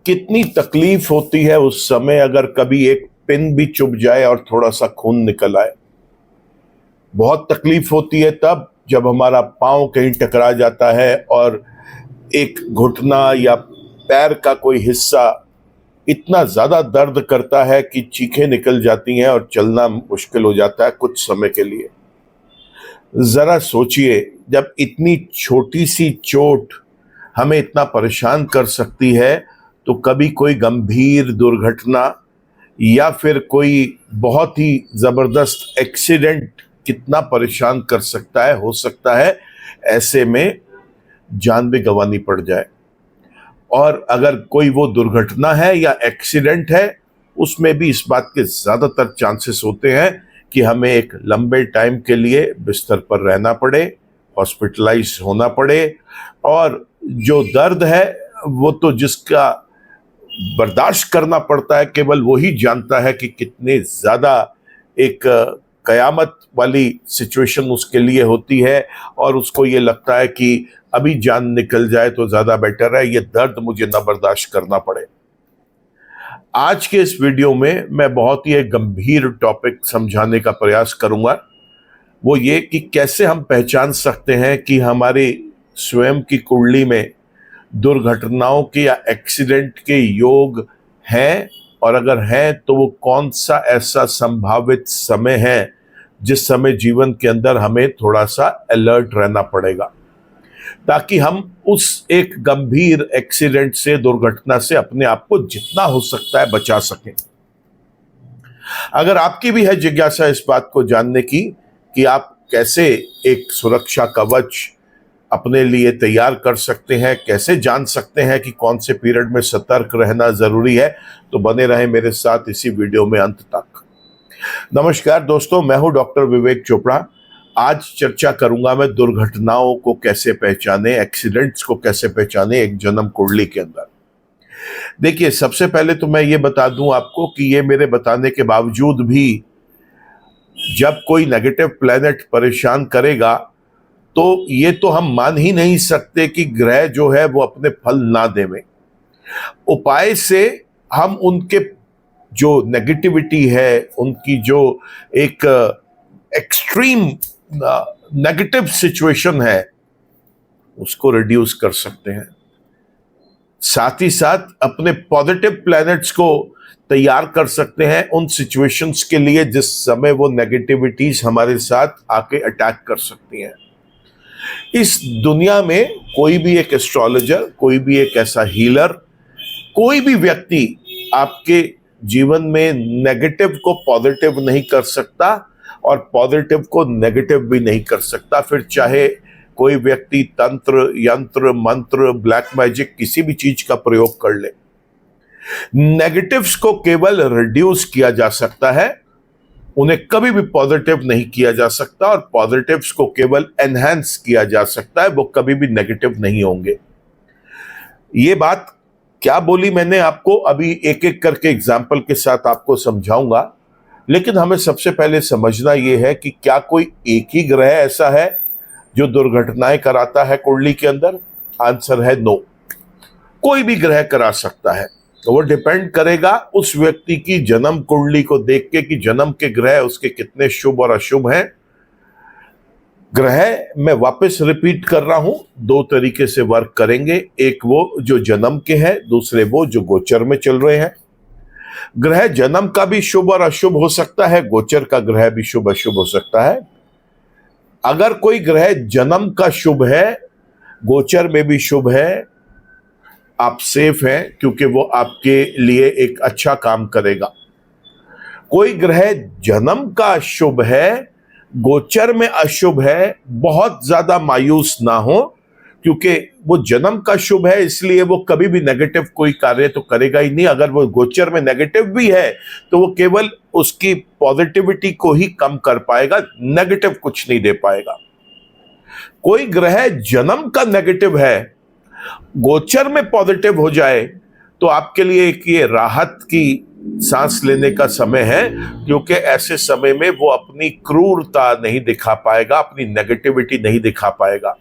कितनी तकलीफ होती है उस समय अगर कभी एक पिन भी चुभ जाए और थोड़ा सा खून निकल आए। बहुत तकलीफ होती है तब जब हमारा पांव कहीं टकरा जाता है और एक घुटना या पैर का कोई हिस्सा इतना ज्यादा दर्द करता है कि चीखें निकल जाती हैं और चलना मुश्किल हो जाता है कुछ समय के लिए। जरा सोचिए, जब इतनी छोटी सी चोट हमें इतना परेशान कर सकती है तो कभी कोई गंभीर दुर्घटना या फिर कोई बहुत ही जबरदस्त एक्सीडेंट कितना परेशान कर सकता है। हो सकता है ऐसे में जान भी गंवानी पड़ जाए। और अगर कोई वो दुर्घटना है या एक्सीडेंट है, उसमें भी इस बात के ज्यादातर चांसेस होते हैं कि हमें एक लंबे टाइम के लिए बिस्तर पर रहना पड़े, हॉस्पिटलाइज होना पड़े। और जो दर्द है वो तो जिसका बर्दाश्त करना पड़ता है केवल वही जानता है कि कितने ज्यादा एक कयामत वाली सिचुएशन उसके लिए होती है और उसको ये लगता है कि अभी जान निकल जाए तो ज्यादा बेटर है, ये दर्द मुझे ना बर्दाश्त करना पड़े। आज के इस वीडियो में मैं बहुत ही एक गंभीर टॉपिक समझाने का प्रयास करूंगा। वो ये कि कैसे हम पहचान सकते हैं कि हमारी स्वयं की कुंडली में दुर्घटनाओं के या एक्सीडेंट के योग हैं, और अगर हैं तो वो कौन सा ऐसा संभावित समय है जिस समय जीवन के अंदर हमें थोड़ा सा अलर्ट रहना पड़ेगा, ताकि हम उस एक गंभीर एक्सीडेंट से, दुर्घटना से अपने आप को जितना हो सकता है बचा सकें। अगर आपकी भी है जिज्ञासा इस बात को जानने की कि आप कैसे एक सुरक्षा कवच अपने लिए तैयार कर सकते हैं, कैसे जान सकते हैं कि कौन से पीरियड में सतर्क रहना जरूरी है, तो बने रहें मेरे साथ इसी वीडियो में अंत तक। नमस्कार दोस्तों, मैं हूं डॉक्टर विवेक चोपड़ा। आज चर्चा करूंगा मैं दुर्घटनाओं को कैसे पहचाने, एक्सीडेंट्स को कैसे पहचाने एक जन्म कुंडली के अंदर। देखिए, सबसे पहले तो मैं ये बता दूं आपको कि ये मेरे बताने के बावजूद भी जब कोई नेगेटिव प्लैनेट परेशान करेगा तो ये तो हम मान ही नहीं सकते कि ग्रह जो है वो अपने फल ना देवे। उपाय से हम उनके जो नेगेटिविटी है, उनकी जो एक एक्सट्रीम नेगेटिव सिचुएशन है, उसको रिड्यूस कर सकते हैं। साथ ही साथ अपने पॉजिटिव प्लैनेट्स को तैयार कर सकते हैं उन सिचुएशंस के लिए जिस समय वो नेगेटिविटीज हमारे साथ आके अटैक कर सकती हैं। इस दुनिया में कोई भी एक एस्ट्रोलॉजर, कोई भी एक ऐसा हीलर, कोई भी व्यक्ति आपके जीवन में नेगेटिव को पॉजिटिव नहीं कर सकता और पॉजिटिव को नेगेटिव भी नहीं कर सकता। फिर चाहे कोई व्यक्ति तंत्र, यंत्र, मंत्र, ब्लैक मैजिक किसी भी चीज का प्रयोग कर ले, नेगेटिव्स को केवल रिड्यूस किया जा सकता है, उन्हें कभी भी पॉजिटिव नहीं किया जा सकता। और पॉजिटिव्स को केवल एनहांस किया जा सकता है, वो कभी भी नेगेटिव नहीं होंगे। ये बात क्या बोली मैंने आपको अभी एक एक करके एग्जाम्पल के साथ आपको समझाऊंगा, लेकिन हमें सबसे पहले समझना यह है कि क्या कोई एक ही ग्रह ऐसा है जो दुर्घटनाएं कराता है कुंडली के अंदर? आंसर है नो। कोई भी ग्रह करा सकता है। तो वो डिपेंड करेगा उस व्यक्ति की जन्म कुंडली को देख के कि जन्म के ग्रह उसके कितने शुभ और अशुभ हैं। ग्रह, मैं वापस रिपीट कर रहा हूं, दो तरीके से वर्क करेंगे। एक वो जो जन्म के हैं, दूसरे वो जो गोचर में चल रहे हैं। ग्रह जन्म का भी शुभ और अशुभ हो सकता है, गोचर का ग्रह भी शुभ अशुभ हो सकता है। अगर कोई ग्रह जन्म का शुभ है, गोचर में भी शुभ है, आप सेफ हैं, क्योंकि वो आपके लिए एक अच्छा काम करेगा। कोई ग्रह जन्म का शुभ है, गोचर में अशुभ है, बहुत ज्यादा मायूस ना हो, क्योंकि वो जन्म का शुभ है, इसलिए वो कभी भी नेगेटिव कोई कार्य तो करेगा ही नहीं। अगर वो गोचर में नेगेटिव भी है तो वो केवल उसकी पॉजिटिविटी को ही कम कर पाएगा, नेगेटिव कुछ नहीं दे पाएगा। कोई ग्रह जन्म का नेगेटिव है, गोचर में पॉजिटिव हो जाए तो आपके लिए एक ये राहत की सांस लेने का समय है, क्योंकि ऐसे समय में वो अपनी क्रूरता नहीं दिखा पाएगा, अपनी नेगेटिविटी नहीं दिखा पाएगा।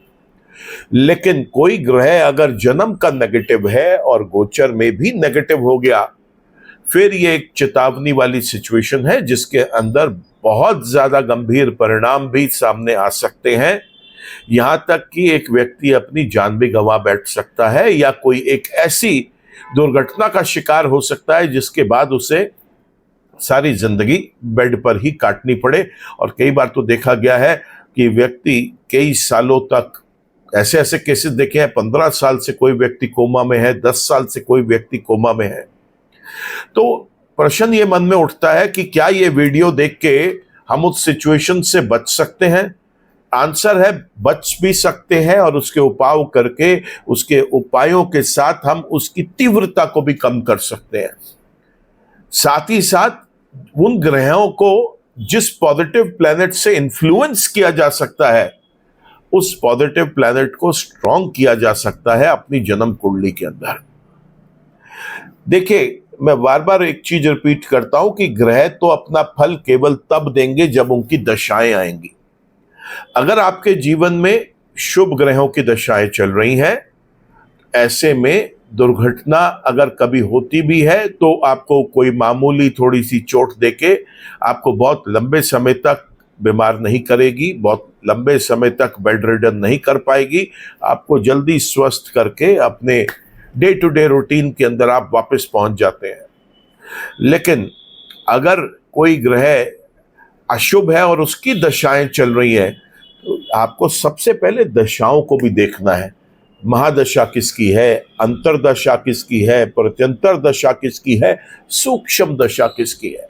लेकिन कोई ग्रह अगर जन्म का नेगेटिव है और गोचर में भी नेगेटिव हो गया, फिर ये एक चेतावनी वाली सिचुएशन है जिसके अंदर बहुत ज्यादा गंभीर परिणाम भी सामने आ सकते हैं। यहां तक कि एक व्यक्ति अपनी जान भी गंवा बैठ सकता है, या कोई एक ऐसी दुर्घटना का शिकार हो सकता है जिसके बाद उसे सारी जिंदगी बेड पर ही काटनी पड़े। और कई बार तो देखा गया है कि व्यक्ति कई सालों तक, ऐसे ऐसे केसेस देखे हैं, 15 साल से कोई व्यक्ति कोमा में है, 10 साल से कोई व्यक्ति कोमा में है। तो प्रश्न ये मन में उठता है कि क्या ये वीडियो देख के हम उस सिचुएशन से बच सकते हैं? आंसर है, बच भी सकते हैं, और उसके उपाय करके, उसके उपायों के साथ हम उसकी तीव्रता को भी कम कर सकते हैं। साथ ही साथ उन ग्रहों को जिस पॉजिटिव प्लैनेट से इन्फ्लुएंस किया जा सकता है, उस पॉजिटिव प्लैनेट को स्ट्रॉन्ग किया जा सकता है अपनी जन्म कुंडली के अंदर। देखिए, मैं बार बार एक चीज रिपीट करता हूं कि ग्रह तो अपना फल केवल तब देंगे जब उनकी दशाएं आएंगी। अगर आपके जीवन में शुभ ग्रहों की दशाएं चल रही हैं, ऐसे में दुर्घटना अगर कभी होती भी है तो आपको कोई मामूली थोड़ी सी चोट देके आपको बहुत लंबे समय तक बीमार नहीं करेगी, बहुत लंबे समय तक बेड रिडन नहीं कर पाएगी। आपको जल्दी स्वस्थ करके अपने डे टू डे रूटीन के अंदर आप वापस पहुंच जाते हैं। लेकिन अगर कोई ग्रह अशुभ है और उसकी दशाएं चल रही हैं, तो आपको सबसे पहले दशाओं को भी देखना है। महादशा किसकी है, अंतरदशा किसकी है, प्रत्यंतर दशा किसकी है, सूक्ष्म दशा किसकी है।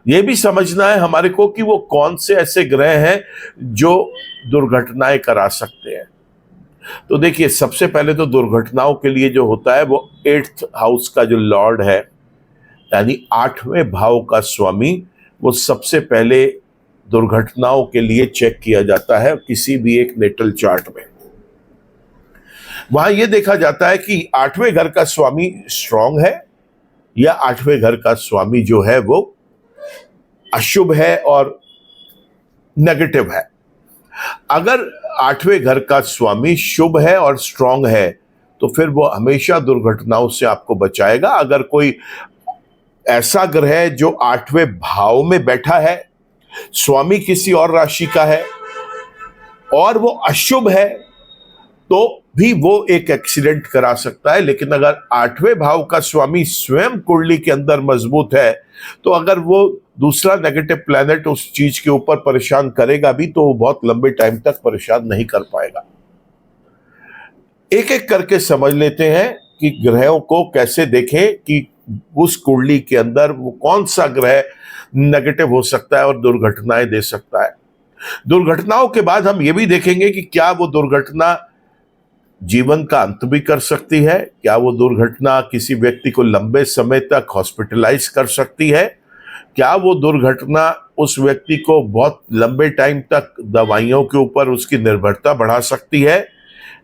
यह भी समझना है हमारे को कि वो कौन से ऐसे ग्रह हैं जो दुर्घटनाएं करा सकते हैं। तो देखिए, सबसे पहले तो दुर्घटनाओं के लिए जो होता है वो 8th हाउस का जो लॉर्ड है, यानी 8वें भाव का स्वामी, वो सबसे पहले दुर्घटनाओं के लिए चेक किया जाता है किसी भी एक नेटल चार्ट में। वहां यह देखा जाता है कि 8वें घर का स्वामी स्ट्रांग है या 8वें घर का स्वामी जो है वो अशुभ है और नेगेटिव है। अगर 8वें घर का स्वामी शुभ है और स्ट्रांग है तो फिर वो हमेशा दुर्घटनाओं से आपको बचाएगा। अगर कोई ऐसा ग्रह जो 8वें भाव में बैठा है, स्वामी किसी और राशि का है और वो अशुभ है, तो भी वो एक एक्सीडेंट करा सकता है। लेकिन अगर 8वें भाव का स्वामी स्वयं कुंडली के अंदर मजबूत है, तो अगर वो दूसरा नेगेटिव प्लैनेट उस चीज के ऊपर परेशान करेगा भी, तो वो बहुत लंबे टाइम तक परेशान नहीं कर पाएगा। एक एक करके समझ लेते हैं कि ग्रहों को कैसे देखें कि उस कुंडली के अंदर वो कौन सा ग्रह नेगेटिव हो सकता है और दुर्घटनाएं दे सकता है। दुर्घटनाओं के बाद हम ये भी देखेंगे कि क्या वो दुर्घटना जीवन का अंत भी कर सकती है, क्या वो दुर्घटना किसी व्यक्ति को लंबे समय तक हॉस्पिटलाइज कर सकती है, क्या वो दुर्घटना उस व्यक्ति को बहुत लंबे टाइम तक दवाइयों के ऊपर उसकी निर्भरता बढ़ा सकती है,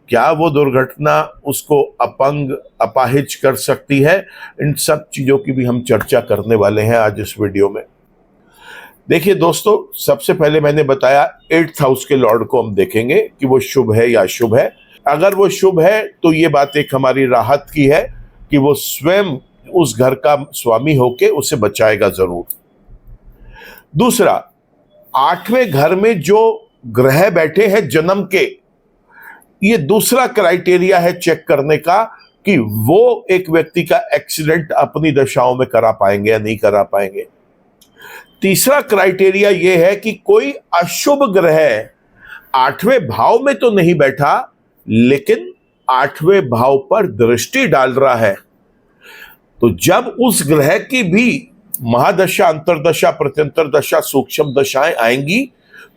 क्या वो दुर्घटना उसको अपंग अपाहिज कर सकती है। इन सब चीजों की भी हम चर्चा करने वाले हैं आज इस वीडियो में। देखिए दोस्तों, सबसे पहले मैंने बताया 8th हाउस के लॉर्ड को हम देखेंगे कि वो शुभ है या अशुभ है। अगर वो शुभ है तो ये बात एक हमारी राहत की है कि वो स्वयं उस घर का स्वामी होके उसे बचाएगा जरूर। दूसरा, 8वें घर में जो ग्रह बैठे हैं जन्म के, ये दूसरा क्राइटेरिया है चेक करने का कि वो एक व्यक्ति का एक्सीडेंट अपनी दशाओं में करा पाएंगे या नहीं करा पाएंगे। तीसरा क्राइटेरिया यह है कि कोई अशुभ ग्रह 8वें भाव में तो नहीं बैठा, लेकिन 8वें भाव पर दृष्टि डाल रहा है। तो जब उस ग्रह की भी महादशा, अंतरदशा, प्रत्यंतर दशा, सूक्ष्म दशाएं आएंगी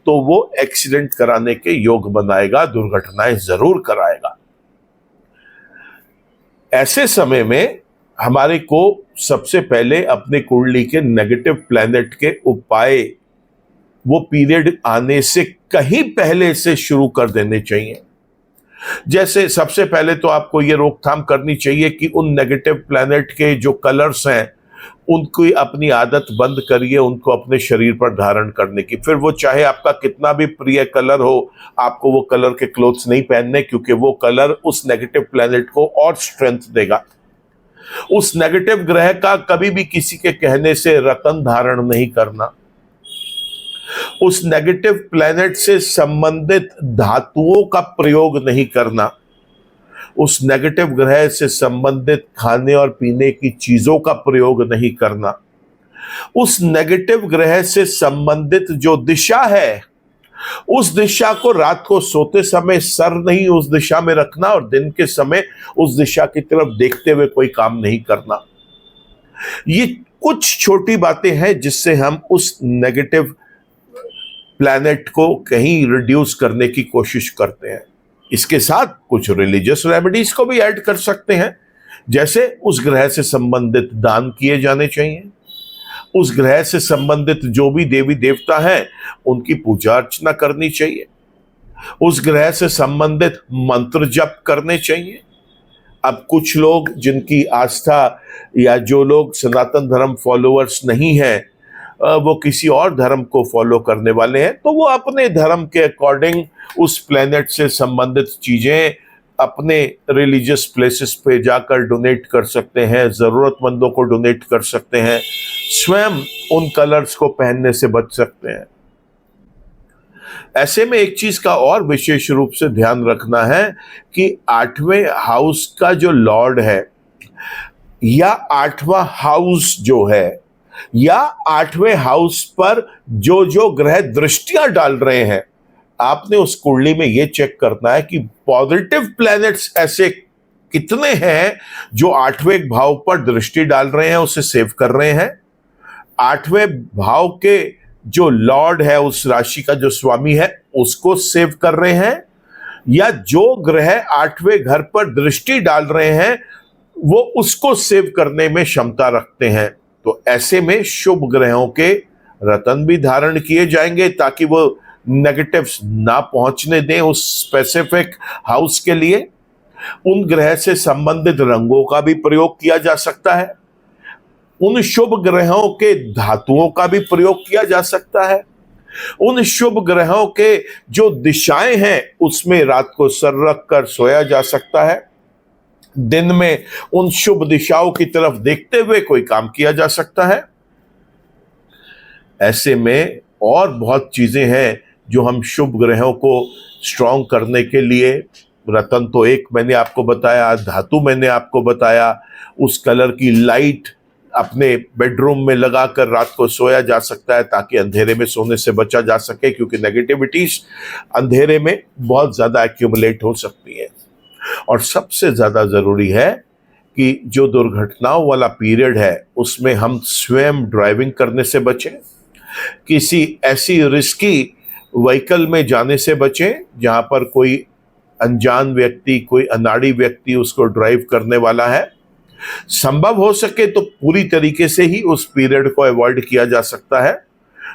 तो वो एक्सीडेंट कराने के योग बनाएगा, दुर्घटनाएं जरूर कराएगा। ऐसे समय में हमारे को सबसे पहले अपने कुंडली के नेगेटिव प्लैनेट के उपाय वो पीरियड आने से कहीं पहले से शुरू कर देने चाहिए। जैसे सबसे पहले तो आपको ये रोकथाम करनी चाहिए कि उन नेगेटिव प्लैनेट के जो कलर्स हैं उनकी अपनी आदत बंद करिए उनको अपने शरीर पर धारण करने की। फिर वो चाहे आपका कितना भी प्रिय कलर हो, आपको वो कलर के क्लोथ्स नहीं पहनने, क्योंकि वो कलर उस नेगेटिव प्लैनेट को और स्ट्रेंथ देगा। उस नेगेटिव ग्रह का कभी भी किसी के कहने से रतन धारण नहीं करना। उस नेगेटिव प्लैनेट से संबंधित धातुओं का प्रयोग नहीं करना। उस नेगेटिव ग्रह से संबंधित खाने और पीने की चीजों का प्रयोग नहीं करना। उस नेगेटिव ग्रह से संबंधित जो दिशा है, उस दिशा को रात को सोते समय सर नहीं उस दिशा में रखना और दिन के समय उस दिशा की तरफ देखते हुए कोई काम नहीं करना। ये कुछ छोटी बातें हैं जिससे हम उस नेगेटिव प्लैनेट को कहीं रिड्यूस करने की कोशिश करते हैं। इसके साथ कुछ रिलीजियस रेमेडीज को भी ऐड कर सकते हैं, जैसे उस ग्रह से संबंधित दान किए जाने चाहिए। उस ग्रह से संबंधित जो भी देवी देवता हैं उनकी पूजा अर्चना करनी चाहिए। उस ग्रह से संबंधित मंत्र जप करने चाहिए। अब कुछ लोग जिनकी आस्था या जो लोग सनातन धर्म फॉलोअर्स नहीं हैं, वो किसी और धर्म को फॉलो करने वाले हैं, तो वो अपने धर्म के अकॉर्डिंग उस प्लेनेट से संबंधित चीजें अपने रिलीजियस प्लेसेस पे जाकर डोनेट कर सकते हैं, जरूरतमंदों को डोनेट कर सकते हैं, स्वयं उन कलर्स को पहनने से बच सकते हैं। ऐसे में एक चीज का और विशेष रूप से ध्यान रखना है कि 8वें हाउस का जो लॉर्ड है या 8वां हाउस जो है या 8वें हाउस पर जो जो ग्रह दृष्टियां डाल रहे हैं, आपने उस कुंडली में यह चेक करना है कि पॉजिटिव प्लैनेट्स ऐसे कितने हैं जो 8वें भाव पर दृष्टि डाल रहे हैं, उसे सेव कर रहे हैं। 8वें भाव के जो लॉर्ड है, उस राशि का जो स्वामी है, उसको सेव कर रहे हैं, या जो ग्रह 8वें घर पर दृष्टि डाल रहे हैं वो उसको सेव करने में क्षमता रखते हैं। तो ऐसे में शुभ ग्रहों के रतन भी धारण किए जाएंगे ताकि वो नेगेटिव्स ना पहुंचने दें उस स्पेसिफिक हाउस के लिए। उन ग्रह से संबंधित रंगों का भी प्रयोग किया जा सकता है। उन शुभ ग्रहों के धातुओं का भी प्रयोग किया जा सकता है। उन शुभ ग्रहों के जो दिशाएं हैं उसमें रात को सर रख कर सोया जा सकता है। दिन में उन शुभ दिशाओं की तरफ देखते हुए कोई काम किया जा सकता है। ऐसे में और बहुत चीजें हैं जो हम शुभ ग्रहों को स्ट्रॉन्ग करने के लिए, रतन तो एक मैंने आपको बताया, धातु मैंने आपको बताया, उस कलर की लाइट अपने बेडरूम में लगाकर रात को सोया जा सकता है ताकि अंधेरे में सोने से बचा जा सके, क्योंकि नेगेटिविटीज अंधेरे में बहुत ज्यादा एक्यूमुलेट हो सकती है। और सबसे ज्यादा जरूरी है कि जो दुर्घटनाओं वाला पीरियड है उसमें हम स्वयं ड्राइविंग करने से बचें, किसी ऐसी रिस्की व्हीकल में जाने से बचें जहां पर कोई अनजान व्यक्ति, कोई अनाड़ी व्यक्ति उसको ड्राइव करने वाला है। संभव हो सके तो पूरी तरीके से ही उस पीरियड को अवॉइड किया जा सकता है।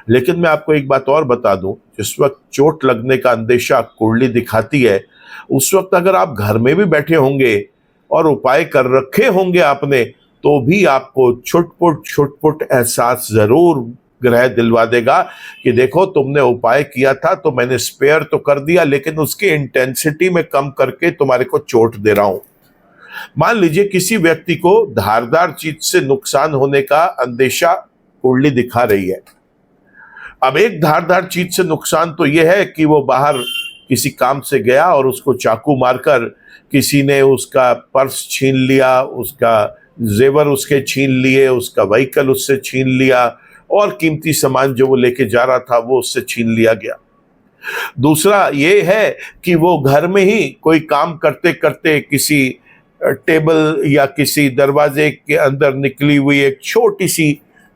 लेकिन मैं आपको एक बात और बता दूं, जिस वक्त चोट लगने का अंदेशा कुंडली दिखाती है, उस वक्त अगर आप घर में भी बैठे होंगे और उपाय कर रखे होंगे आपने, तो भी आपको छुटपुट एहसास जरूर ग्रह दिलवा देगा कि देखो तुमने उपाय किया था तो मैंने स्पेयर तो कर दिया, लेकिन उसकी इंटेंसिटी में कम करके तुम्हारे को चोट दे रहा हूं। मान लीजिए किसी व्यक्ति को धारदार चीज से नुकसान होने का अंदेशा कुंडली दिखा रही है। अब एक धारदार चीज से नुकसान तो यह है कि वो बाहर किसी काम से गया और उसको चाकू मारकर किसी ने उसका पर्स छीन लिया, उसका जेवर उसके छीन लिए, उसका व्हीकल उससे छीन लिया और कीमती सामान जो वो लेके जा रहा था वो उससे छीन लिया गया। दूसरा ये है कि वो घर में ही कोई काम करते करते किसी टेबल या किसी दरवाजे के अंदर निकली हुई एक छोटी सी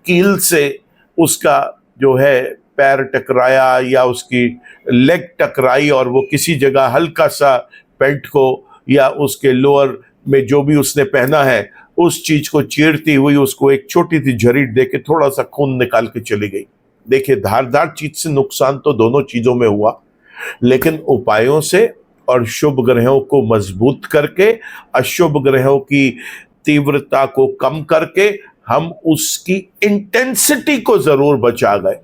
कील से उसका जो है पैर टकराया या उसकी लेग टकराई और वो किसी जगह हल्का सा पेंट को या उसके लोअर में जो भी उसने पहना है उस चीज को चीरती हुई उसको एक छोटी सी झरीट देके थोड़ा सा खून निकाल के चली गई। देखिए, धारदार चीज से नुकसान तो दोनों चीजों में हुआ, लेकिन उपायों से और शुभ ग्रहों को मजबूत करके, अशुभ ग्रहों की तीव्रता को कम करके हम उसकी इंटेंसिटी को जरूर बचा गए।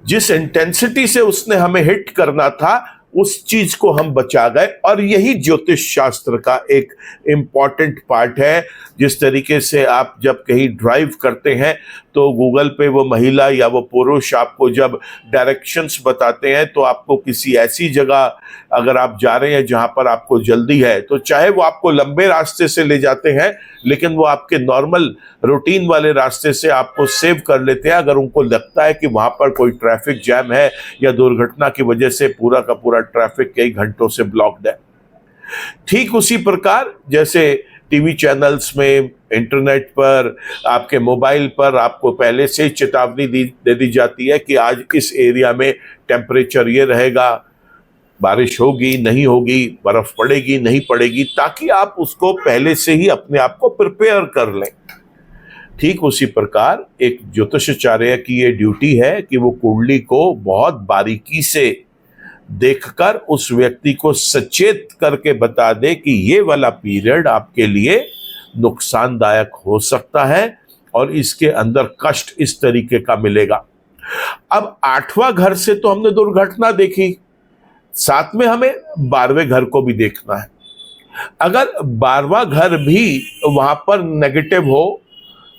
जिस इंटेंसिटी से उसने हमें हिट करना था उस चीज को हम बचा गए। और यही ज्योतिष शास्त्र का एक इंपॉर्टेंट पार्ट है। जिस तरीके से आप जब कहीं ड्राइव करते हैं तो गूगल पे वो महिला या वो पुरुष आपको जब डायरेक्शंस बताते हैं, तो आपको किसी ऐसी जगह अगर आप जा रहे हैं जहां पर आपको जल्दी है, तो चाहे वो आपको लंबे रास्ते से ले जाते हैं, लेकिन वो आपके नॉर्मल रूटीन वाले रास्ते से आपको सेव कर लेते हैं अगर उनको लगता है कि वहां पर कोई ट्रैफिक जैम है या दुर्घटना की वजह से पूरा का पूरा ट्रैफिक कई घंटों से ब्लॉक्ड है। ठीक उसी प्रकार जैसे टीवी चैनल्स में, इंटरनेट पर, आपके मोबाइल पर आपको पहले से चेतावनी दे दी जाती है कि आज इस एरिया में टेम्परेचर ये रहेगा, बारिश होगी नहीं होगी, बर्फ पड़ेगी नहीं पड़ेगी, ताकि आप उसको पहले से ही अपने आप को प्रिपेयर कर लें। ठीक उसी प्रकार एक ज्योतिषाचार्य की ये ड्यूटी है कि वो कुंडली को बहुत बारीकी से देखकर उस व्यक्ति को सचेत करके बता दे कि ये वाला पीरियड आपके लिए नुकसानदायक हो सकता है और इसके अंदर कष्ट इस तरीके का मिलेगा। अब 8वां घर से तो हमने दुर्घटना देखी, साथ में हमें 12वें घर को भी देखना है। अगर 12वां घर भी वहां पर नेगेटिव हो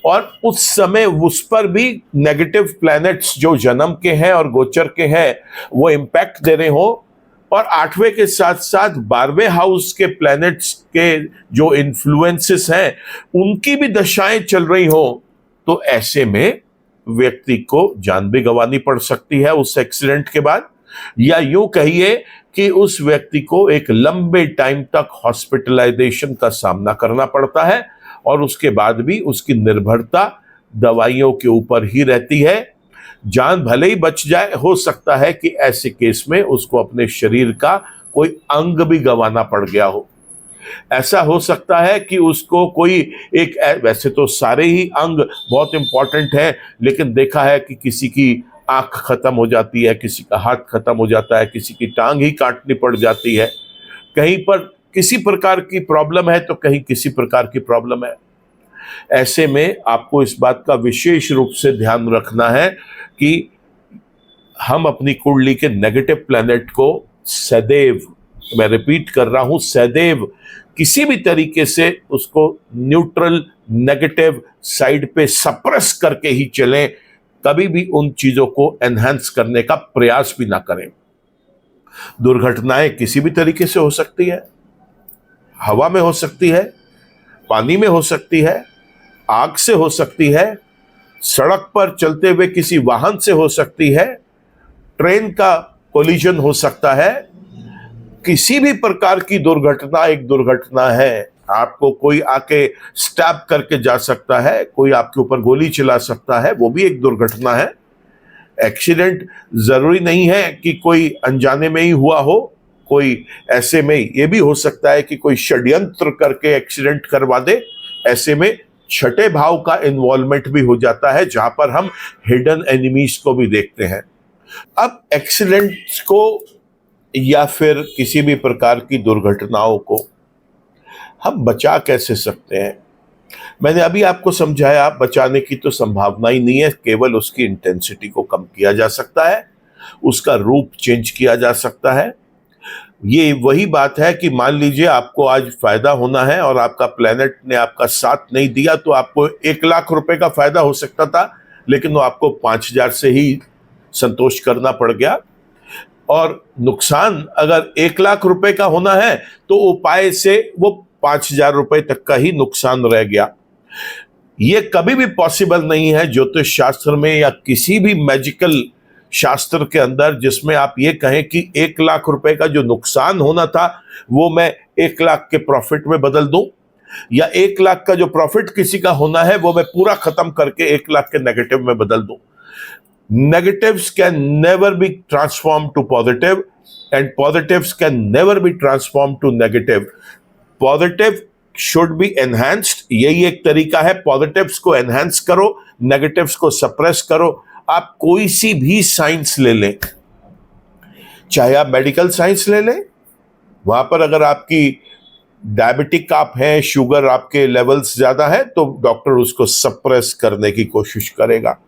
और उस समय उस पर भी नेगेटिव प्लैनेट्स जो जन्म के हैं और गोचर के हैं वो इंपैक्ट दे रहे हो, और 8वें के साथ साथ 12वें हाउस के प्लैनेट्स के जो इन्फ्लुएंसेस हैं उनकी भी दशाएं चल रही हो, तो ऐसे में व्यक्ति को जान भी गंवानी पड़ सकती है उस एक्सीडेंट के बाद, या यूं कहिए कि उस व्यक्ति को एक लंबे टाइम तक हॉस्पिटलाइजेशन का सामना करना पड़ता है और उसके बाद भी उसकी निर्भरता दवाइयों के ऊपर ही रहती है। जान भले ही बच जाए, हो सकता है कि ऐसे केस में उसको अपने शरीर का कोई अंग भी गंवाना पड़ गया हो। ऐसा हो सकता है कि उसको कोई एक, वैसे तो सारे ही अंग बहुत इंपॉर्टेंट है, लेकिन देखा है कि किसी की आंख खत्म हो जाती है, किसी का हाथ खत्म हो जाता है, किसी की टांग ही काटनी पड़ जाती है, कहीं पर किसी प्रकार की प्रॉब्लम है तो कहीं किसी प्रकार की प्रॉब्लम है। ऐसे में आपको इस बात का विशेष रूप से ध्यान रखना है कि हम अपनी कुंडली के नेगेटिव प्लैनेट को सदैव, मैं रिपीट कर रहा हूं, सदैव किसी भी तरीके से उसको न्यूट्रल नेगेटिव साइड पे सप्रेस करके ही चलें, कभी भी उन चीजों को एनहांस करने का प्रयास भी ना करें। दुर्घटनाएं किसी भी तरीके से हो सकती है, हवा में हो सकती है, पानी में हो सकती है, आग से हो सकती है, सड़क पर चलते हुए किसी वाहन से हो सकती है, ट्रेन का कोलिजन हो सकता है। किसी भी प्रकार की दुर्घटना एक दुर्घटना है। आपको कोई आके स्टैब करके जा सकता है, कोई आपके ऊपर गोली चला सकता है, वो भी एक दुर्घटना है। एक्सीडेंट जरूरी नहीं है कि कोई अनजाने में ही हुआ हो, कोई ऐसे में ये भी हो सकता है कि कोई षड्यंत्र करके एक्सीडेंट करवा दे। ऐसे में छठे भाव का इन्वॉल्वमेंट भी हो जाता है, जहां पर हम हिडन एनिमीज को भी देखते हैं। अब एक्सीडेंट्स को या फिर किसी भी प्रकार की दुर्घटनाओं को हम बचा कैसे सकते हैं? मैंने अभी आपको समझाया, बचाने की तो संभावना ही नहीं है, केवल उसकी इंटेंसिटी को कम किया जा सकता है, उसका रूप चेंज किया जा सकता है। ये वही बात है कि मान लीजिए आपको आज फायदा होना है और आपका प्लेनेट ने आपका साथ नहीं दिया, तो आपको 1 लाख रुपए का फायदा हो सकता था, लेकिन वो आपको 5,000 से ही संतोष करना पड़ गया। और नुकसान अगर 1 लाख रुपए का होना है तो उपाय से वो 5,000 रुपए तक का ही नुकसान रह गया। ये कभी भी पॉसिबल नहीं है ज्योतिष शास्त्र में या किसी भी मैजिकल शास्त्र के अंदर, जिसमें आप ये कहें कि 1 लाख रुपए का जो नुकसान होना था वो मैं 1 लाख के प्रॉफिट में बदल दूं, या 1 लाख का जो प्रॉफिट किसी का होना है वो मैं पूरा खत्म करके 1 लाख के नेगेटिव में बदल दूं। Negatives can never be transformed to positive and positives can never be transformed to negative. Positive should be enhanced. यही एक तरीका है, positives को enhance करो, negatives को suppress करो। आप कोई सी भी साइंस ले लें, चाहे आप मेडिकल साइंस ले लें, वहां पर अगर आपकी डायबिटिक आप हैं, शुगर आपके लेवल्स ज्यादा है, तो डॉक्टर उसको सप्रेस करने की कोशिश करेगा।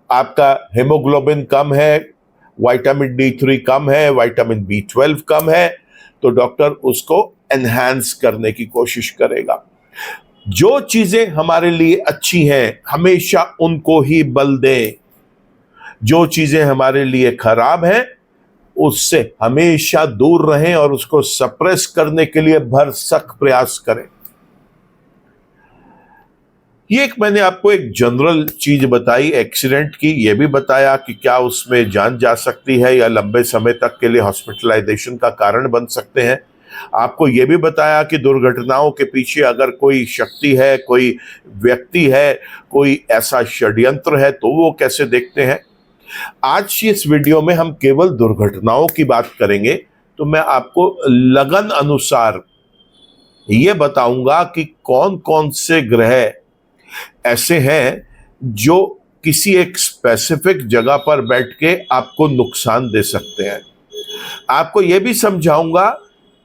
आपका हेमोग्लोबिन कम है, विटामिन D3 कम है, विटामिन B12 कम है, तो डॉक्टर उसको एनहांस करने की कोशिश करेगा। जो चीजें हमारे लिए अच्छी हैं हमेशा उनको ही बल दें, जो चीजें हमारे लिए खराब हैं उससे हमेशा दूर रहें और उसको सप्रेस करने के लिए भरसक प्रयास करें। ये एक मैंने आपको एक जनरल चीज बताई एक्सीडेंट की, ये भी बताया कि क्या उसमें जान जा सकती है या लंबे समय तक के लिए हॉस्पिटलाइजेशन का कारण बन सकते हैं। आपको ये भी बताया कि दुर्घटनाओं के पीछे अगर कोई शक्ति है, कोई व्यक्ति है, कोई ऐसा षड्यंत्र है तो वो कैसे देखते हैं। आज की इस वीडियो में हम केवल दुर्घटनाओं की बात करेंगे, तो मैं आपको लगन अनुसार ये बताऊंगा कि कौन कौन से ग्रह ऐसे हैं जो किसी एक स्पेसिफिक जगह पर बैठ के आपको नुकसान दे सकते हैं। आपको यह भी समझाऊंगा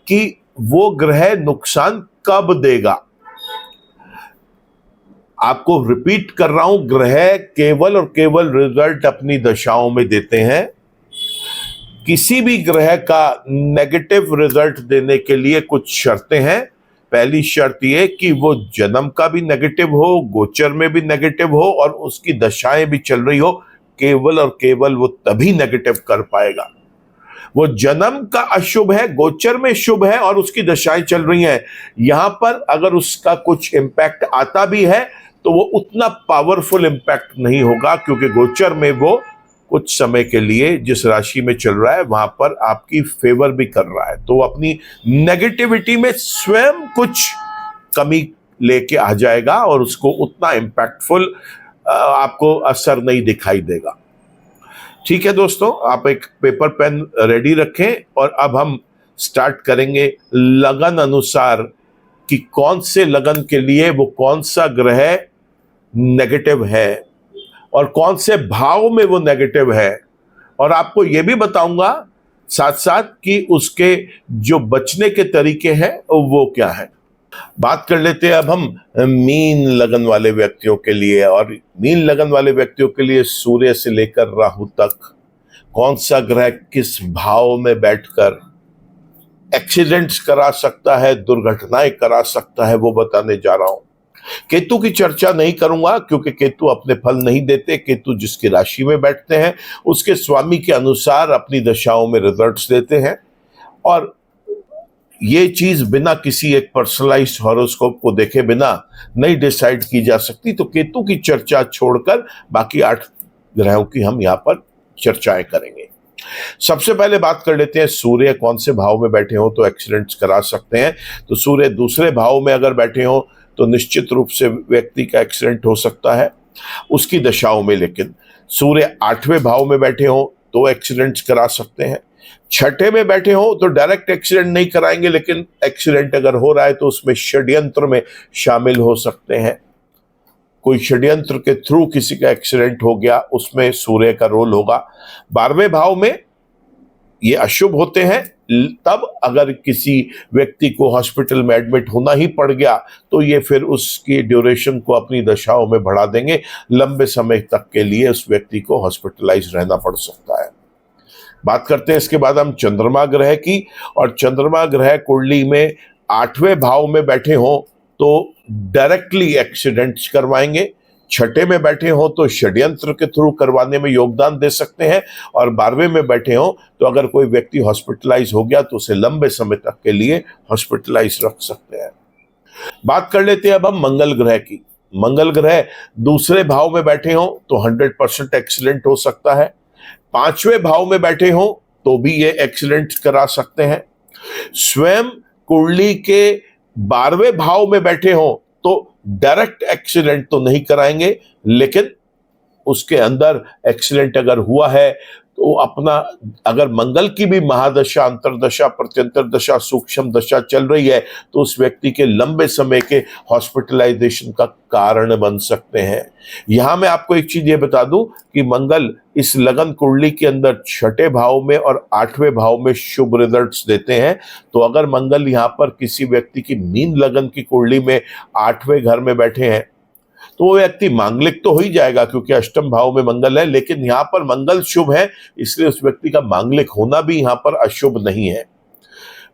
कि वो ग्रह नुकसान कब देगा। आपको रिपीट कर रहा हूं, ग्रह केवल और केवल रिजल्ट अपनी दशाओं में देते हैं। किसी भी ग्रह का नेगेटिव रिजल्ट देने के लिए कुछ शर्तें हैं। पहली शर्त यह कि वो जन्म का भी नेगेटिव हो, गोचर में भी नेगेटिव हो और उसकी दशाएं भी चल रही हो, केवल और केवल वो तभी नेगेटिव कर पाएगा। वो जन्म का अशुभ है, गोचर में शुभ है और उसकी दशाएं चल रही हैं। यहां पर अगर उसका कुछ इंपैक्ट आता भी है तो वो उतना पावरफुल इंपैक्ट नहीं होगा, क्योंकि गोचर में वो कुछ समय के लिए जिस राशि में चल रहा है वहां पर आपकी फेवर भी कर रहा है, तो अपनी नेगेटिविटी में स्वयं कुछ कमी लेके आ जाएगा और उसको उतना इंपैक्टफुल आपको असर नहीं दिखाई देगा। ठीक है दोस्तों, आप एक पेपर पेन रेडी रखें और अब हम स्टार्ट करेंगे लगन अनुसार कि कौन से लगन के लिए वो कौन सा ग्रह नेगेटिव है और कौन से भाव में वो नेगेटिव है, और आपको यह भी बताऊंगा साथ साथ कि उसके जो बचने के तरीके हैं वो क्या है। बात कर लेते हैं अब हम मीन लगन वाले व्यक्तियों के लिए, और मीन लगन वाले व्यक्तियों के लिए सूर्य से लेकर राहु तक कौन सा ग्रह किस भाव में बैठकर एक्सीडेंट्स करा सकता है, दुर्घटनाएं करा सकता है, वो बताने जा रहा हूं। केतु की चर्चा नहीं करूंगा क्योंकि केतु अपने फल नहीं देते। केतु जिसकी राशि में बैठते हैं उसके स्वामी के अनुसार अपनी दशाओं में रिजल्ट्स देते हैं, और ये चीज बिना किसी एक पर्सनलाइज्ड हॉरोस्कोप को देखे बिना नहीं डिसाइड की जा सकती। तो केतु की चर्चा छोड़कर बाकी 8 ग्रहों की हम यहां पर चर्चाएं करेंगे। सबसे पहले बात कर लेते हैं सूर्य कौन से भाव में बैठे हो तो एक्सीडेंट्स करा सकते हैं। तो सूर्य दूसरे भाव में अगर बैठे हो तो निश्चित रूप से व्यक्ति का एक्सीडेंट हो सकता है उसकी दशाओं में। लेकिन सूर्य 8वें भाव में बैठे हो तो एक्सीडेंट्स करा सकते हैं। 6ठे में बैठे हो तो डायरेक्ट एक्सीडेंट नहीं कराएंगे, लेकिन एक्सीडेंट अगर हो रहा है तो उसमें षड्यंत्र में शामिल हो सकते हैं। कोई षड्यंत्र के थ्रू किसी का एक्सीडेंट हो गया, उसमें सूर्य का रोल होगा। 12वें भाव में ये अशुभ होते हैं, तब अगर किसी व्यक्ति को हॉस्पिटल में एडमिट होना ही पड़ गया तो ये फिर उसकी ड्यूरेशन को अपनी दशाओं में बढ़ा देंगे। लंबे समय तक के लिए उस व्यक्ति को हॉस्पिटलाइज रहना पड़ सकता है। बात करते हैं इसके बाद हम चंद्रमा ग्रह की, और चंद्रमा ग्रह कुंडली में 8वें भाव में बैठे हो तो डायरेक्टली एक्सीडेंट्स करवाएंगे। 6ठे में बैठे हो तो षड्यंत्र के थ्रू करवाने में योगदान दे सकते हैं, और 12वें में बैठे हो तो अगर कोई व्यक्ति हॉस्पिटलाइज हो गया तो उसे लंबे समय तक के लिए हॉस्पिटलाइज रख सकते हैं। बात कर लेते हैं अब हम मंगल ग्रह की। मंगल ग्रह दूसरे भाव में बैठे हो तो 100% एक्सीडेंट हो सकता है। 5वें भाव में बैठे हो तो भी ये एक्सीडेंट करा सकते हैं। स्वयं कुंडली के 12वें भाव में बैठे हो तो डायरेक्ट एक्सीडेंट तो नहीं कराएंगे, लेकिन उसके अंदर एक्सीडेंट अगर हुआ है तो अपना, अगर मंगल की भी महादशा, अंतरदशा, प्रत्यंतर दशा, सूक्ष्म दशा चल रही है तो उस व्यक्ति के लंबे समय के हॉस्पिटलाइजेशन का कारण बन सकते हैं। यहां मैं आपको एक चीज ये बता दूं कि मंगल इस लगन कुंडली के अंदर 6ठे भाव में और 8वें भाव में शुभ रिजल्ट्स देते हैं। तो अगर मंगल यहां पर किसी व्यक्ति की मीन लगन की कुंडली में 8वें घर में बैठे हैं तो वो व्यक्ति मांगलिक तो हो ही जाएगा, क्योंकि अष्टम भाव में मंगल है, लेकिन यहां पर मंगल शुभ है, इसलिए उस व्यक्ति का मांगलिक होना भी यहां पर अशुभ नहीं है।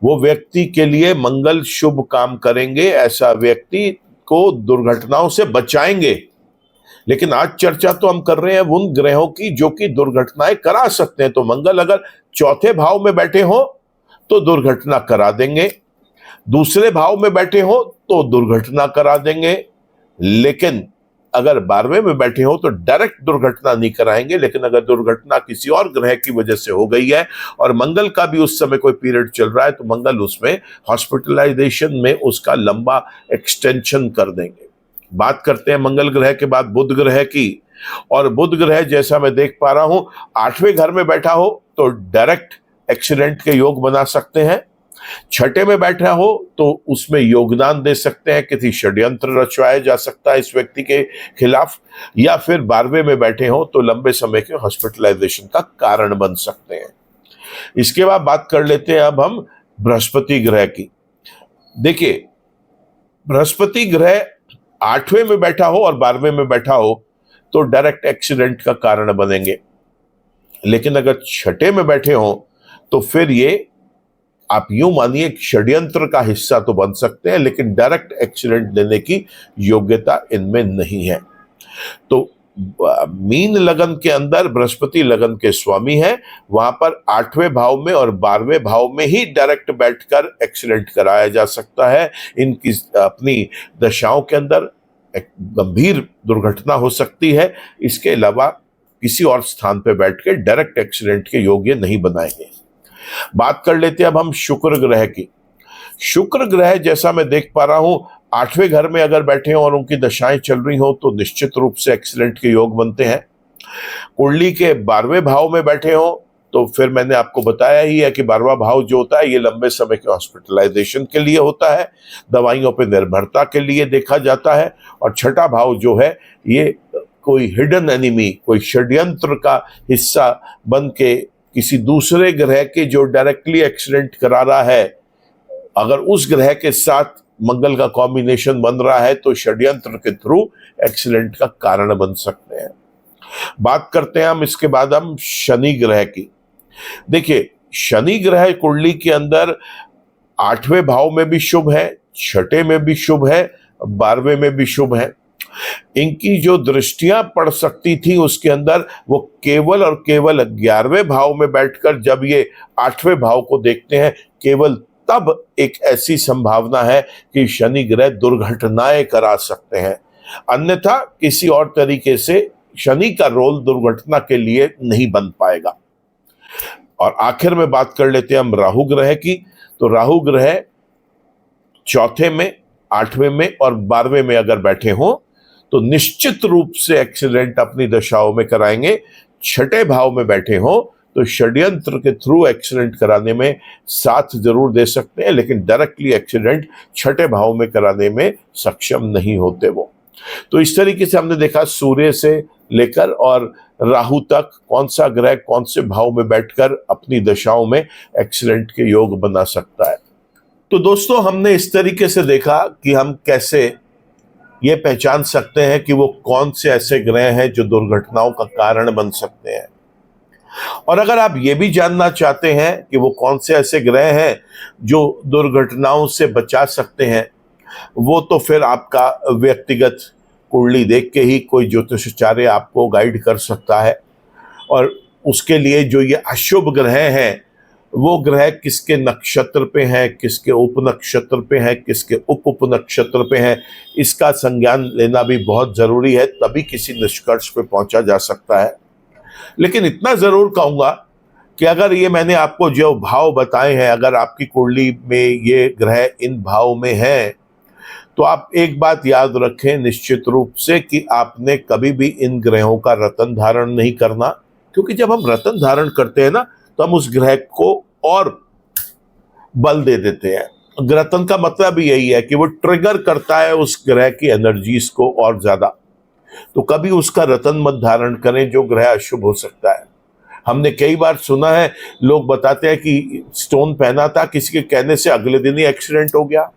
वो व्यक्ति के लिए मंगल शुभ काम करेंगे, ऐसा व्यक्ति को दुर्घटनाओं से बचाएंगे। लेकिन आज चर्चा तो हम कर रहे हैं उन ग्रहों की जो कि दुर्घटनाएं करा सकते हैं। तो मंगल अगर 4थे भाव में बैठे हो तो दुर्घटना करा देंगे, दूसरे भाव में बैठे हो तो दुर्घटना करा देंगे, लेकिन अगर 12वें में बैठे हो तो डायरेक्ट दुर्घटना नहीं कराएंगे। लेकिन अगर दुर्घटना किसी और ग्रह की वजह से हो गई है और मंगल का भी उस समय कोई पीरियड चल रहा है तो मंगल उसमें हॉस्पिटलाइजेशन में उसका लंबा एक्सटेंशन कर देंगे। बात करते हैं मंगल ग्रह के बाद बुध ग्रह की। और बुध ग्रह जैसा मैं देख पा रहा हूं 8वें घर में बैठा हो तो डायरेक्ट एक्सीडेंट के योग बना सकते हैं। 6ठे में बैठा हो तो उसमें योगदान दे सकते हैं, किसी षड्यंत्र रचवाया जा सकता है इस व्यक्ति के खिलाफ, या फिर 12वें में बैठे हो तो लंबे समय के हॉस्पिटलाइजेशन का कारण बन सकते हैं। इसके बाद बात कर लेते हैं अब हम बृहस्पति ग्रह की। देखिए, बृहस्पति ग्रह 8वें में बैठा हो और 12वें में बैठा हो तो डायरेक्ट एक्सीडेंट का कारण बनेंगे, लेकिन अगर 6ठे में बैठे हो तो फिर ये आप यूं मानिए षड्यंत्र का हिस्सा तो बन सकते हैं, लेकिन डायरेक्ट एक्सीडेंट देने की योग्यता इनमें नहीं है। तो मीन लगन के अंदर बृहस्पति लगन के स्वामी है, वहां पर 8वें भाव में और 12वें भाव में ही डायरेक्ट बैठकर एक्सीडेंट कराया जा सकता है। इनकी अपनी दशाओं के अंदर एक गंभीर दुर्घटना हो सकती है। इसके अलावा किसी और स्थान पर बैठकर डायरेक्ट एक्सीडेंट के योग्य नहीं बनाएंगे। बात कर लेते हैं अब हम शुक्र ग्रह की। शुक्र ग्रह जैसा मैं देख पा रहा हूं 8वें घर में अगर बैठे हो और उनकी दशाएं चल रही हो तो निश्चित रूप से एक्सीडेंट के योग बनते हैं। कुंडली के 12वें भाव में बैठे हो तो फिर मैंने आपको बताया ही है कि 12वां भाव जो होता है ये लंबे समय के हॉस्पिटलाइजेशन के लिए होता है, दवाइयों पर निर्भरता के लिए देखा जाता है। और 6ठा भाव जो है ये कोई हिडन एनिमी, कोई षड्यंत्र का हिस्सा बन के किसी दूसरे ग्रह के जो डायरेक्टली एक्सीडेंट करा रहा है, अगर उस ग्रह के साथ मंगल का कॉम्बिनेशन बन रहा है तो षड्यंत्र के थ्रू एक्सीडेंट का कारण बन सकते हैं। बात करते हैं हम इसके बाद हम शनि ग्रह की। देखिए, शनि ग्रह कुंडली के अंदर 8वें भाव में भी शुभ है, 6ठे में भी शुभ है, 12वें में भी शुभ है। इनकी जो दृष्टियां पड़ सकती थी उसके अंदर वो केवल और केवल 11वें भाव में बैठकर जब ये 8वें भाव को देखते हैं, केवल तब एक ऐसी संभावना है कि शनि ग्रह दुर्घटनाएं करा सकते हैं। अन्यथा किसी और तरीके से शनि का रोल दुर्घटना के लिए नहीं बन पाएगा। और आखिर में बात कर लेते हैं हम राहु ग्रह की। तो राहु ग्रह 4थे में, 8वें में और 12वें में अगर बैठे हों तो निश्चित रूप से एक्सीडेंट अपनी दशाओं में कराएंगे। 6ठे भाव में बैठे हों तो षड्यंत्र के थ्रू एक्सीडेंट कराने में साथ जरूर दे सकते हैं, लेकिन डायरेक्टली एक्सीडेंट 6ठे भाव में कराने में सक्षम नहीं होते वो। तो इस तरीके से हमने देखा सूर्य से लेकर और राहु तक कौन सा ग्रह कौन से भाव में बैठकर अपनी दशाओं में एक्सीडेंट के योग बना सकता है। तो दोस्तों, हमने इस तरीके से देखा कि हम कैसे ये पहचान सकते हैं कि वो कौन से ऐसे ग्रह हैं जो दुर्घटनाओं का कारण बन सकते हैं। और अगर आप ये भी जानना चाहते हैं कि वो कौन से ऐसे ग्रह हैं जो दुर्घटनाओं से बचा सकते हैं, वो तो फिर आपका व्यक्तिगत कुंडली देख के ही कोई ज्योतिषाचार्य आपको गाइड कर सकता है। और उसके लिए जो ये अशुभ ग्रह हैं वो ग्रह किसके नक्षत्र पे हैं, किसके उप नक्षत्र पे हैं, किसके उप नक्षत्र पे हैं, इसका संज्ञान लेना भी बहुत जरूरी है, तभी किसी निष्कर्ष पे पहुंचा जा सकता है। लेकिन इतना जरूर कहूंगा कि अगर ये मैंने आपको जो भाव बताए हैं, अगर आपकी कुंडली में ये ग्रह इन भाव में हैं, तो आप एक बात याद रखें निश्चित रूप से कि आपने कभी भी इन ग्रहों का रत्न धारण नहीं करना, क्योंकि जब हम रत्न धारण करते हैं ना, तो हम उस ग्रह को और बल दे देते हैं। रत्न का मतलब ही यही है कि वो ट्रिगर करता है उस ग्रह की एनर्जीज को और ज्यादा। तो कभी उसका रत्न मत धारण करें जो ग्रह अशुभ हो सकता है। हमने कई बार सुना है, लोग बताते हैं कि स्टोन पहना था, किसी के कहने से अगले दिन ही एक्सीडेंट हो गया।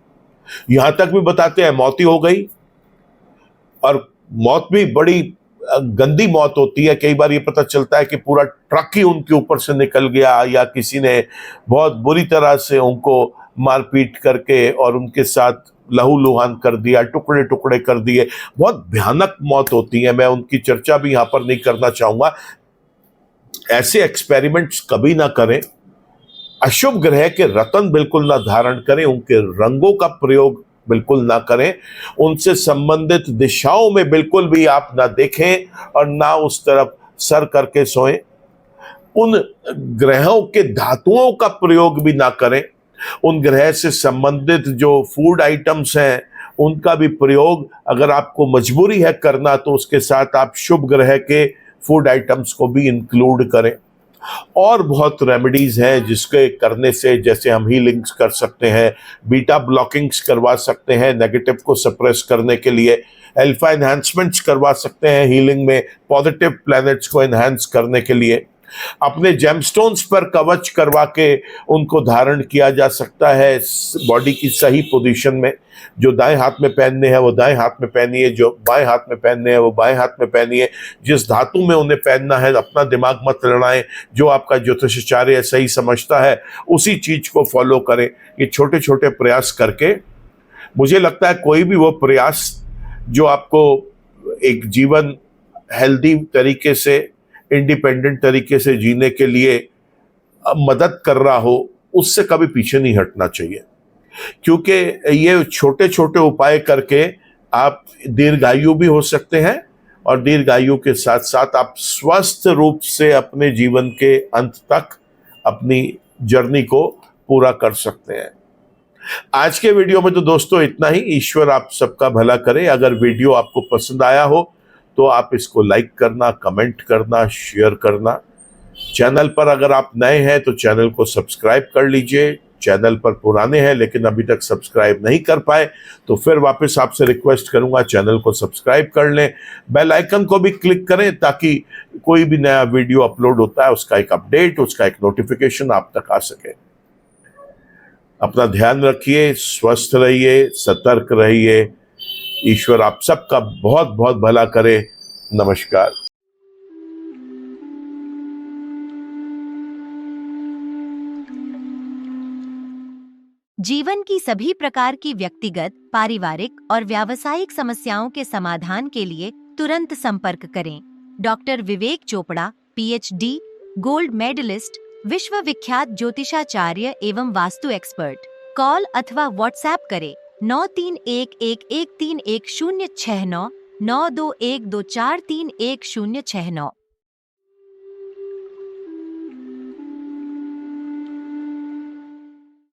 यहां तक भी बताते हैं मौत ही हो गई, और मौत भी बड़ी गंदी मौत होती है। कई बार ये पता चलता है कि पूरा ट्रक ही उनके ऊपर से निकल गया, या किसी ने बहुत बुरी तरह से उनको मारपीट करके और उनके साथ लहूलुहान कर दिया, टुकड़े टुकड़े कर दिए। बहुत भयानक मौत होती है, मैं उनकी चर्चा भी यहां पर नहीं करना चाहूंगा। ऐसे एक्सपेरिमेंट्स कभी ना करें। अशुभ ग्रह के रत्न बिल्कुल ना धारण करें, उनके रंगों का प्रयोग बिल्कुल ना करें, उनसे संबंधित दिशाओं में बिल्कुल भी आप ना देखें और ना उस तरफ सर करके सोएं। उन ग्रहों के धातुओं का प्रयोग भी ना करें। उन ग्रह से संबंधित जो फूड आइटम्स हैं उनका भी प्रयोग अगर आपको मजबूरी है करना, तो उसके साथ आप शुभ ग्रह के फूड आइटम्स को भी इंक्लूड करें। और बहुत रेमेडीज हैं जिसके करने से, जैसे हम हीलिंग्स कर सकते हैं, बीटा ब्लॉकिंग्स करवा सकते हैं नेगेटिव को सप्रेस करने के लिए, अल्फा एनहांसमेंट्स करवा सकते हैं हीलिंग में, पॉजिटिव प्लैनेट्स को एनहांस करने के लिए। अपने जेमस्टोन्स पर कवच करवा के उनको धारण किया जा सकता है बॉडी की सही पोजीशन में। जो दाएं हाथ में पहनने हैं वो दाएं हाथ में पहनिए, जो बाएं हाथ में पहनने हैं वो बाएं हाथ में पहनिए। जिस धातु में उन्हें पहनना है अपना दिमाग मत लड़ाएं, जो आपका ज्योतिषाचार्य सही समझता है उसी चीज को फॉलो करें। ये छोटे छोटे प्रयास करके मुझे लगता है कोई भी वो प्रयास जो आपको एक जीवन हेल्दी तरीके से, इंडिपेंडेंट तरीके से जीने के लिए मदद कर रहा हो, उससे कभी पीछे नहीं हटना चाहिए। क्योंकि ये छोटे छोटे उपाय करके आप दीर्घायु भी हो सकते हैं, और दीर्घायु के साथ साथ आप स्वस्थ रूप से अपने जीवन के अंत तक अपनी जर्नी को पूरा कर सकते हैं। आज के वीडियो में तो दोस्तों इतना ही। ईश्वर आप सबका भला करे। अगर वीडियो आपको पसंद आया हो तो आप इसको लाइक करना, कमेंट करना, शेयर करना। चैनल पर अगर आप नए हैं तो चैनल को सब्सक्राइब कर लीजिए। चैनल पर पुराने हैं लेकिन अभी तक सब्सक्राइब नहीं कर पाए तो फिर वापस आपसे रिक्वेस्ट करूंगा, चैनल को सब्सक्राइब कर लें। बेल आइकन को भी क्लिक करें ताकि कोई भी नया वीडियो अपलोड होता है उसका एक अपडेट, उसका एक नोटिफिकेशन आप तक आ सके। अपना ध्यान रखिए, स्वस्थ रहिए, सतर्क रहिए। ईश्वर आप सबका बहुत बहुत भला करे। नमस्कार। जीवन की सभी प्रकार की व्यक्तिगत, पारिवारिक और व्यावसायिक समस्याओं के समाधान के लिए तुरंत संपर्क करें। डॉक्टर विवेक चोपड़ा, PhD, गोल्ड मेडलिस्ट, विश्व विख्यात ज्योतिषाचार्य एवं वास्तु एक्सपर्ट। कॉल अथवा व्हाट्सएप करें 9311131069 9212431069।